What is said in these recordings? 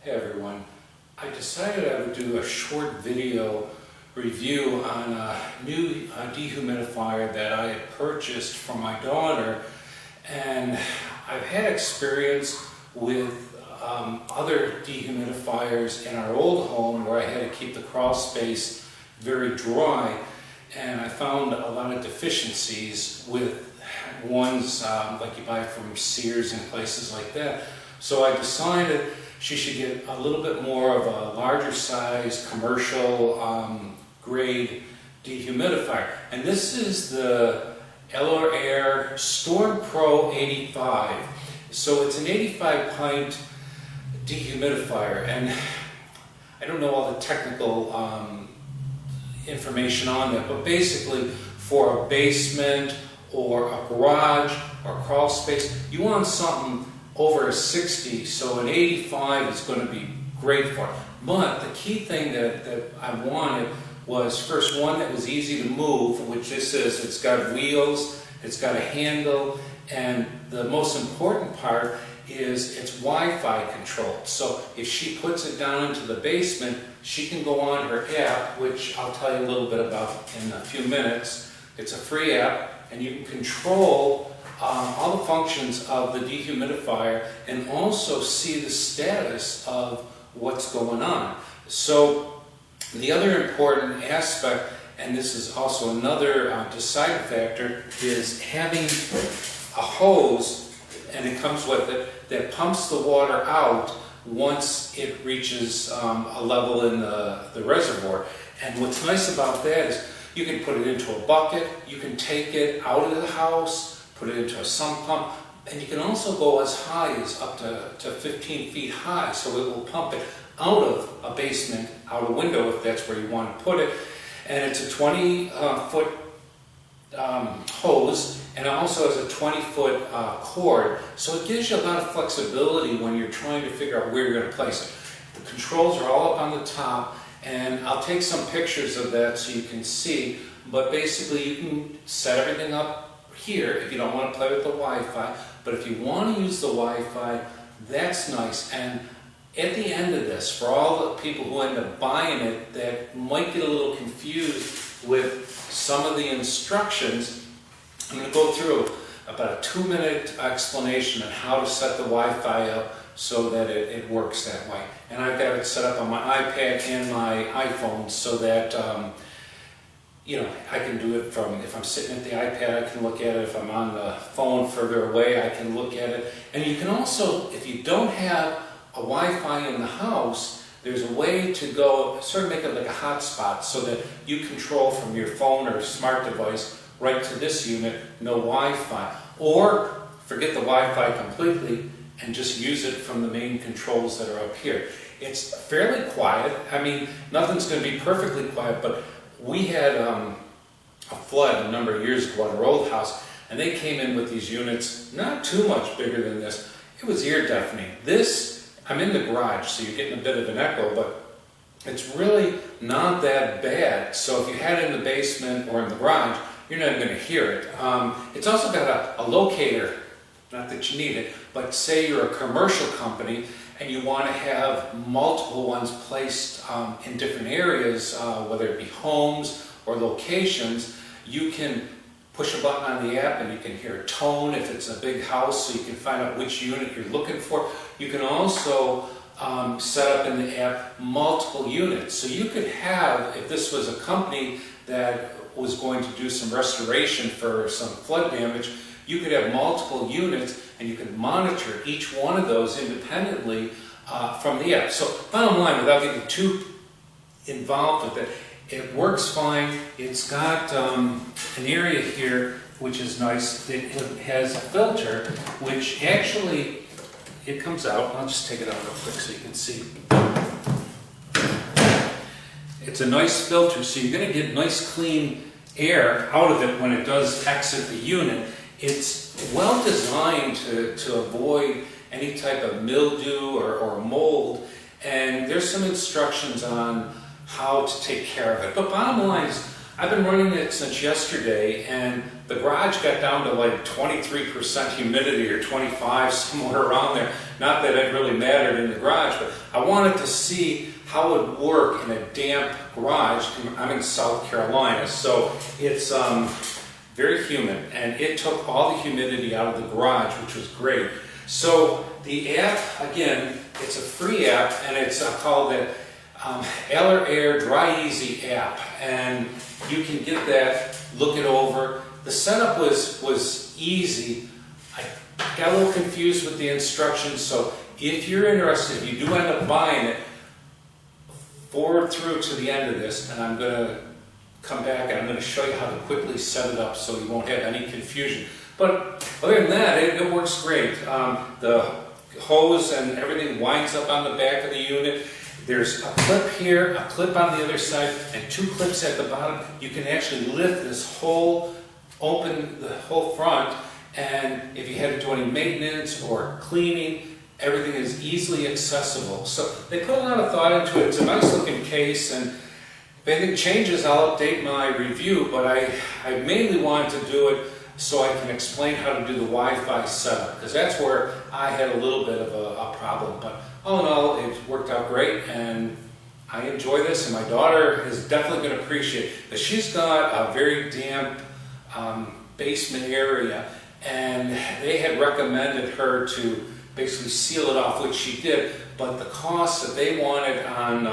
Hey everyone, I decided I would do a short video review on a new dehumidifier that I had purchased for my daughter, and I've had experience with other dehumidifiers in our old home where I had to keep the crawl space very dry, and I found a lot of deficiencies with ones like you buy from Sears and places like that. So I decided she should get a little bit more of a larger size commercial grade dehumidifier. And this is the ALORAIR Storm Pro 85. So it's an 85 pint dehumidifier, and I don't know all the technical information on it, but basically for a basement or a garage or crawl space, you want something over a 60, so an 85 is going to be great for it. But the key thing that I wanted was, first, one that was easy to move, which this is. It's got wheels, it's got a handle, and the most important part is it's Wi-Fi controlled. So if she puts it down into the basement, she can go on her app, which I'll tell you a little bit about in a few minutes. It's a free app, and you can control all the functions of the dehumidifier and also see the status of what's going on. So the other important aspect, and this is also another deciding factor, is having a hose, and it comes with it, that pumps the water out once it reaches a level in the reservoir. And what's nice about that is you can put it into a bucket, you can take it out of the house, put it into a sump pump, and you can also go as high as up to 15 feet high, so it will pump it out of a basement, out a window if that's where you want to put it. And it's a 20-foot hose, and it also has a 20-foot cord, so it gives you a lot of flexibility when you're trying to figure out where you're going to place it. The controls are all up on the top, and I'll take some pictures of that so you can see, but basically you can set everything up here if you don't want to play with the Wi-Fi, but if you want to use the Wi-Fi, that's nice. And at the end of this, for all the people who end up buying it that might get a little confused with some of the instructions, I'm going to go through about a 2-minute explanation on how to set the Wi-Fi up so that it works that way. And I've got it set up on my iPad and my iPhone so that I can do it from, if I'm sitting at the iPad, I can look at it. If I'm on the phone further away, I can look at it. And you can also, if you don't have a Wi-Fi in the house, there's a way to go, sort of make it like a hotspot so that you control from your phone or smart device right to this unit, no Wi-Fi. Or forget the Wi-Fi completely and just use it from the main controls that are up here. It's fairly quiet. I mean, nothing's going to be perfectly quiet, but we had a flood a number of years ago at our old house, and they came in with these units, not too much bigger than this. It was ear deafening. This, I'm in the garage, so you're getting a bit of an echo, but it's really not that bad. So if you had it in the basement or in the garage, you're not going to hear it. It's also got a locator, not that you need it, but say you're a commercial company and you want to have multiple ones placed in different areas, whether it be homes or locations, you can push a button on the app and you can hear a tone if it's a big house, so you can find out which unit you're looking for. You can also set up in the app multiple units. So you could have, if this was a company that was going to do some restoration for some flood damage, you could have multiple units and you could monitor each one of those independently from the app. So bottom line, without getting too involved with it, it works fine. It's got an area here which is nice. It has a filter which actually, it comes out. I'll just take it out real quick so you can see. It's a nice filter, so you're going to get nice clean air out of it when it does exit the unit. It's well designed to avoid any type of mildew or mold, and there's some instructions on how to take care of it. But bottom line is, I've been running it since yesterday, and the garage got down to like 23% humidity or 25, somewhere around there. Not that it really mattered in the garage, but I wanted to see how it would work in a damp garage. I'm in South Carolina, so it's very humid, and it took all the humidity out of the garage, which was great. So the app, again, it's a free app, and it's called the ALORAIR Dry Easy app, and you can get that, look it over. The setup was easy. I got a little confused with the instructions, so if you're interested, if you do end up buying it, forward through to the end of this, and I'm going to come back and I'm going to show you how to quickly set it up so you won't have any confusion. But other than that, it works great. The hose and everything winds up on the back of the unit. There's a clip here, a clip on the other side, and 2 clips at the bottom. You can actually lift this whole, open the whole front, and if you had to do any maintenance or cleaning, everything is easily accessible. So they put a lot of thought into it. It's a nice looking case, and if anything changes, I'll update my review, but I mainly wanted to do it so I can explain how to do the Wi-Fi setup, because that's where I had a little bit of a problem. But all in all, it worked out great, and I enjoy this, and my daughter is definitely going to appreciate it. She's got a very damp basement area, and they had recommended her to basically seal it off, which she did, but the cost that they wanted on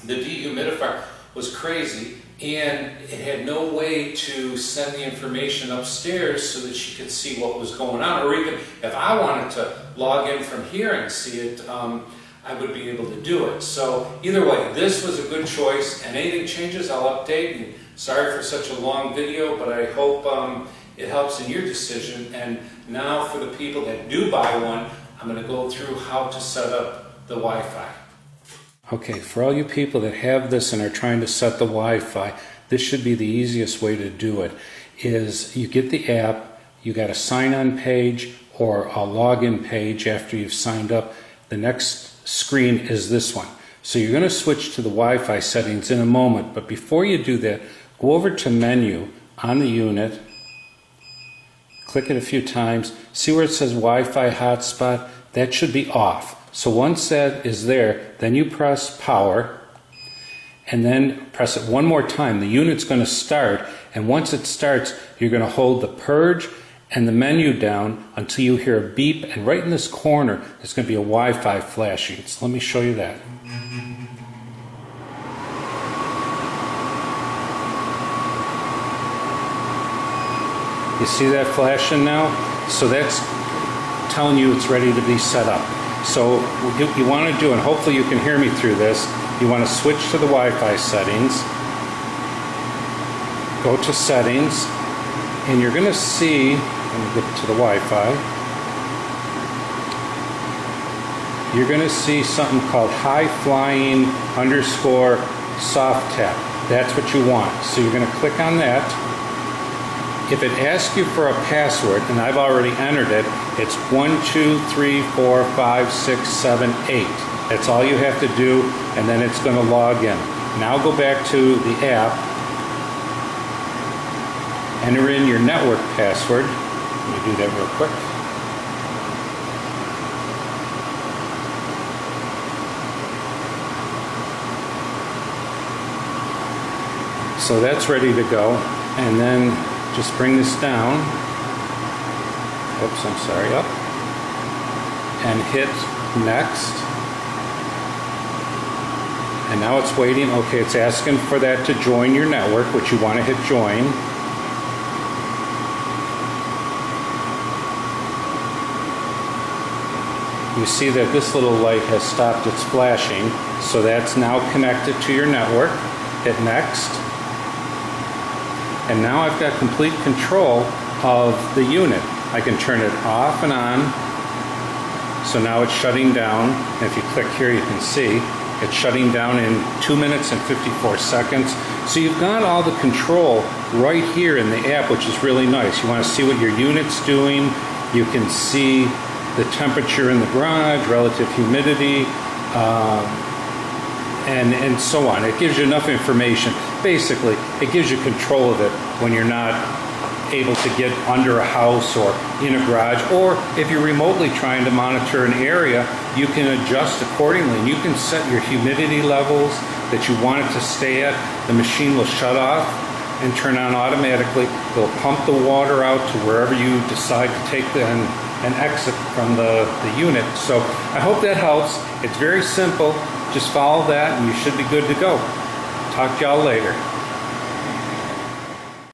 the dehumidifier was crazy, and it had no way to send the information upstairs so that she could see what was going on, or even if I wanted to log in from here and see it, I would be able to do it. So either way, this was a good choice, and anything changes, I'll update. And sorry for such a long video, but I hope it helps in your decision. And now for the people that do buy one, I'm going to go through how to set up the Wi-Fi. Okay, for all you people that have this and are trying to set the Wi-Fi, this should be the easiest way to do it. Is you get the app, you got a sign-on page or a login page after you've signed up. The next screen is this one. So you're going to switch to the Wi-Fi settings in a moment, but before you do that, go over to Menu on the unit, click it a few times, see where it says Wi-Fi hotspot. That should be off. So once that is there, then you press power, and then press it one more time. The unit's going to start, and once it starts, you're going to hold the purge and the menu down until you hear a beep, and right in this corner, there's going to be a Wi-Fi flashing. So let me show you that. You see that flashing now? So that's telling you it's ready to be set up. So what you want to do, and hopefully you can hear me through this, you want to switch to the Wi-Fi settings, go to settings, and you're going to see, let me get to the Wi-Fi, you're going to see something called high flying underscore soft tap. That's what you want. So you're going to click on that. If it asks you for a password, and I've already entered it, it's 12345678. That's all you have to do, and then it's going to log in. Now go back to the app, enter in your network password. Let me do that real quick. So that's ready to go, and then just bring this down. Oops, I'm sorry, up. And hit next. And now it's waiting. Okay, it's asking for that to join your network, which you want to hit join. You see that this little light has stopped its flashing, so that's now connected to your network. Hit next. And now I've got complete control of the unit. I can turn it off and on. So now it's shutting down. And if you click here, you can see it's shutting down in 2 minutes and 54 seconds. So you've got all the control right here in the app, which is really nice. You want to see what your unit's doing. You can see the temperature in the garage, relative humidity, and so on. It gives you enough information. Basically, it gives you control of it when you're not able to get under a house or in a garage, or if you're remotely trying to monitor an area you can adjust accordingly. And you can set your humidity levels that you want it to stay at. The machine will shut off and turn on automatically. It'll pump the water out to wherever you decide to take and exit from the unit. So I hope that helps. It's very simple. Just follow that and you should be good to go. Talk to y'all later.